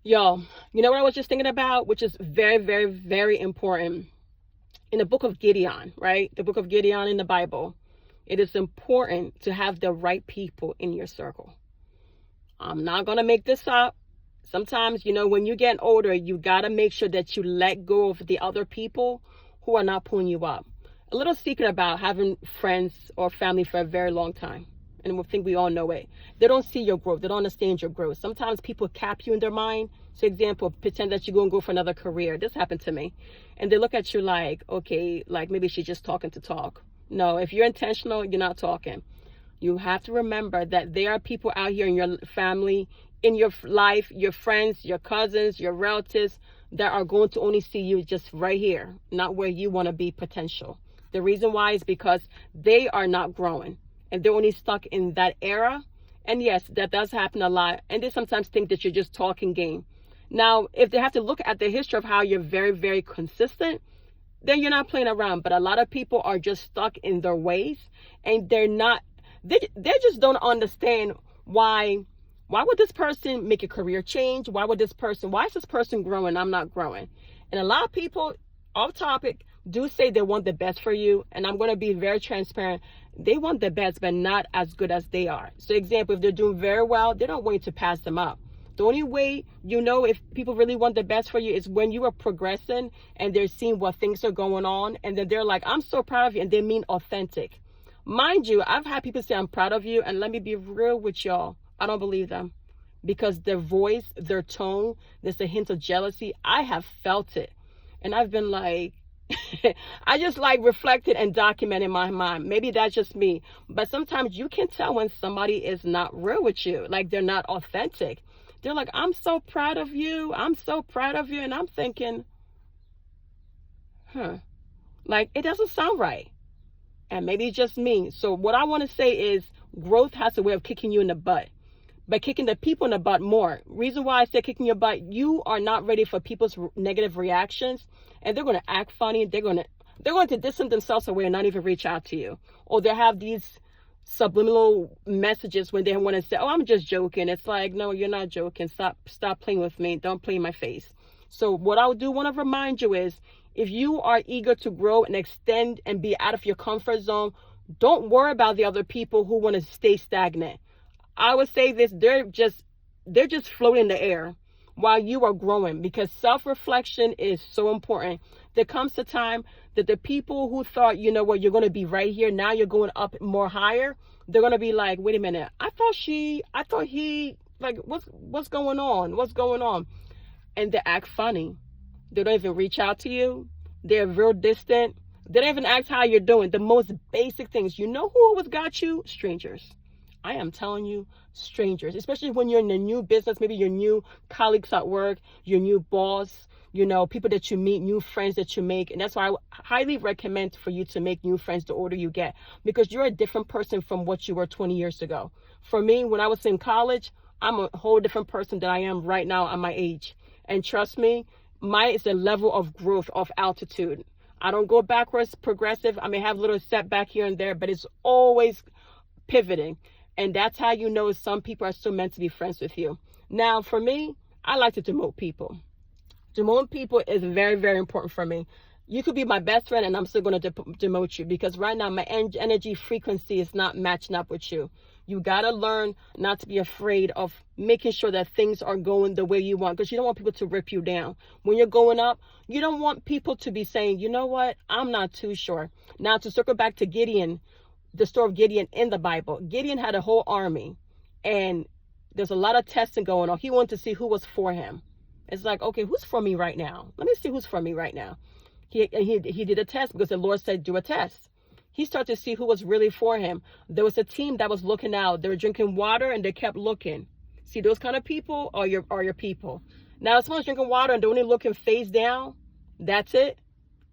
Yo, you know what I was just thinking about, which is very, very, very important. In the book of Gideon, right? The book of Gideon in the Bible, it is important to have the right people in your circle. I'm not going to make this up. Sometimes, when you get older, you got to make sure that you let go of the other people who are not pulling you up. A little secret about having friends or family for a very long time. And I think we all know it. They don't see your growth. They don't understand your growth. Sometimes people cap you in their mind. So example, pretend that you're going to go for another career. This happened to me. And they look at you like, okay, like maybe she's just talking to talk. No, if you're intentional, you're not talking. You have to remember that there are people out here in your family, in your life, your friends, your cousins, your relatives that are going to only see you just right here, not where you want to be potential. The reason why is because they are not growing and they're only stuck in that era. And yes, that does happen a lot. And they sometimes think that you're just talking game. Now, if they have to look at the history of how you're very, very consistent, then you're not playing around. But a lot of people are just stuck in their ways and they just don't understand why would this person make a career change? Why is this person growing? I'm not growing. And a lot of people off topic do say they want the best for you. And I'm going to be very transparent. They want the best, but not as good as they are. So example, if they're doing very well, they don't want you to pass them up. The only way you know if people really want the best for you is when you are progressing and they're seeing what things are going on. And then they're like, I'm so proud of you. And they mean authentic. Mind you, I've had people say I'm proud of you. And let me be real with y'all. I don't believe them. Because their voice, their tone, there's a hint of jealousy. I have felt it. And I've been like, I just like reflected and documented in my mind. Maybe that's just me. But sometimes you can tell when somebody is not real with you. Like they're not authentic. They're like, I'm so proud of you. I'm so proud of you. And I'm thinking, like it doesn't sound right. And maybe it's just me. So what I want to say is growth has a way of kicking you in the butt. But kicking the people in the butt more. Reason why I say kicking your butt, you are not ready for people's negative reactions. And they're going to act funny. They're going to distance themselves away and not even reach out to you. Or they have these subliminal messages when they want to say, oh, I'm just joking. It's like, no, you're not joking. Stop playing with me. Don't play in my face. So what I do want to remind you is, if you are eager to grow and extend and be out of your comfort zone, don't worry about the other people who want to stay stagnant. I would say this, they're just floating in the air while you are growing, because self-reflection is so important. There comes a time that the people who thought, you know what, you're going to be right here, now you're going up more higher, they're going to be like, wait a minute, I thought he, like, what's going on? What's going on? And they act funny. They don't even reach out to you. They're real distant. They don't even ask how you're doing. The most basic things. You know who always got you? Strangers. I am telling you, strangers, especially when you're in a new business, maybe your new colleagues at work, your new boss, people that you meet, new friends that you make. And that's why I highly recommend for you to make new friends the older you get, because you're a different person from what you were 20 years ago. For me, when I was in college, I'm a whole different person than I am right now at my age. And trust me, mine is a level of growth, of altitude. I don't go backwards, progressive. I may have a little setback here and there, but it's always pivoting. And that's how you know some people are still meant to be friends with you. Now, for me, I like to demote people. Demoting people is very, very important for me. You could be my best friend and I'm still going to demote you, because right now my energy frequency is not matching up with you. You got to learn not to be afraid of making sure that things are going the way you want, because you don't want people to rip you down. When you're going up, you don't want people to be saying, you know what, I'm not too sure. Now, to circle back to Gideon, the story of Gideon in the Bible. Gideon had a whole army, and there's a lot of testing going on. He wanted to see who was for him. It's like, okay, who's for me right now? Let me see who's for me right now. He did a test because the Lord said, do a test. He started to see who was really for him. There was a team that was looking out. They were drinking water and they kept looking. See, those kind of people are your people. Now, if someone's drinking water and they're only looking face down, that's it.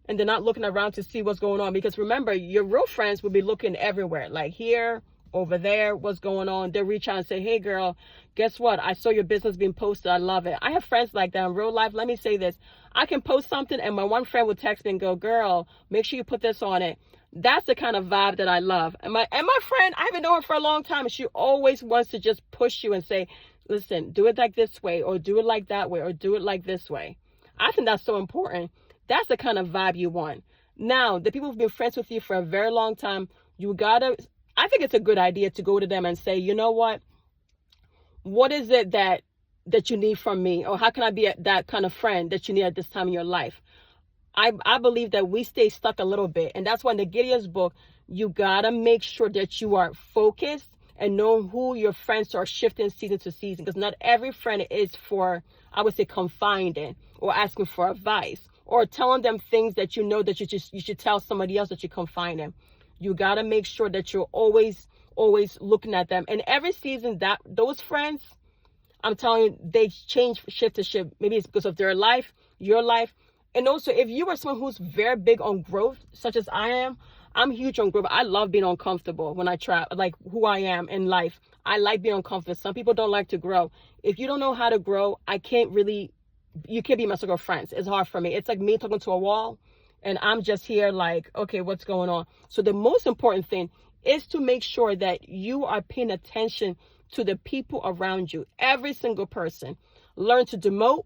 And they're not looking around to see what's going on. Because remember, your real friends will be looking everywhere. Like here, over there, what's going on. They'll reach out and say, hey, girl, guess what? I saw your business being posted. I love it. I have friends like that in real life. Let me say this. I can post something and my one friend will text me and go, girl, make sure you put this on it. That's the kind of vibe that I love. And my friend, I haven't known her for a long time. She always wants to just push you and say, Listen, do it like this way, or do it like that way, or do it like this way. I think that's so important. That's the kind of vibe you want. Now, the people who've been friends with you for a very long time, you gotta, I think it's a good idea to go to them and say, you know what is it that you need from me? Or how can I be that kind of friend that you need at this time in your life? I believe that we stay stuck a little bit. And that's why in the Gideon's book, you gotta make sure that you are focused and know who your friends are shifting season to season. Because not every friend is for, I would say, confiding or asking for advice or telling them things that you know that you should tell somebody else that you confide in. You gotta make sure that you're always looking at them. And every season that those friends, I'm telling you, they change shift to shift. Maybe it's because of their life, your life. And also, if you are someone who's very big on growth, such as I am, I'm huge on growth. I love being uncomfortable when I try, like who I am in life. I like being uncomfortable. Some people don't like to grow. If you don't know how to grow, you can't be my circle of friends. It's hard for me. It's like me talking to a wall and I'm just here like, okay, what's going on? So the most important thing is to make sure that you are paying attention to the people around you. Every single person. Learn to demote,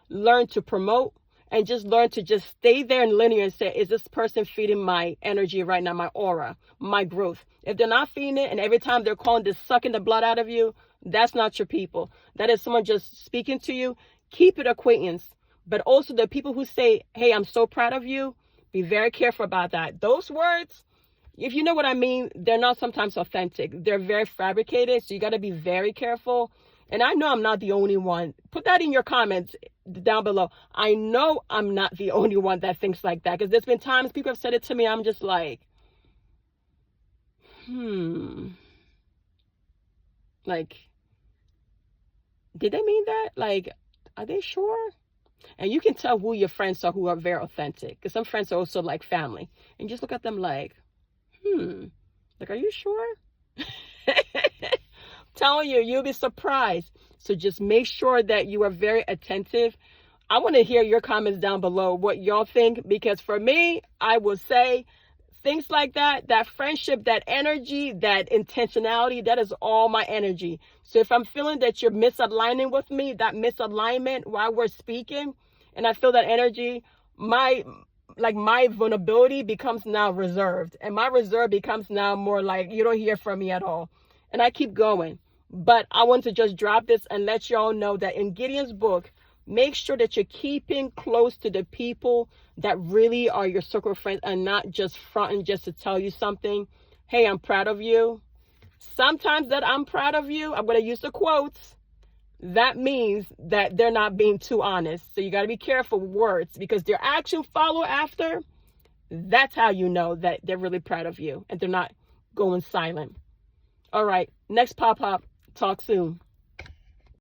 learn to promote, and just learn to just stay there and linear and say, is this person feeding my energy right now, my aura, my growth? If they're not feeding it, and every time they're calling this sucking the blood out of you, that's not your people. That is someone just speaking to you. Keep it acquaintance. But also the people who say, hey, I'm so proud of you, be very careful about that. Those words, if you know what I mean, they're not sometimes authentic. They're very fabricated, so you got to be very careful. And I know I'm not the only one. Put that in your comments down below. I know I'm not the only one that thinks like that, because there's been times people have said it to me. I'm just like, like, did they mean that? Like, are they sure? And you can tell who your friends are who are very authentic, because some friends are also like family. And just look at them like, like, are you sure? Telling you, you'll be surprised. So just make sure that you are very attentive. I want to hear your comments down below, what y'all think, because for me, I will say things like that friendship, that energy, that intentionality, that is all my energy. So if I'm feeling that you're misaligning with me, that misalignment while we're speaking, and I feel that energy, my vulnerability becomes now reserved, and my reserve becomes now more like you don't hear from me at all. And I keep going. But I want to just drop this and let y'all know that in Gideon's book, make sure that you're keeping close to the people that really are your circle of friends and not just fronting just to tell you something. Hey, I'm proud of you. Sometimes that I'm proud of you, I'm going to use the quotes. That means that they're not being too honest. So you got to be careful with words, because their action follow after. That's how you know that they're really proud of you and they're not going silent. All right, next pop-up. Talk soon.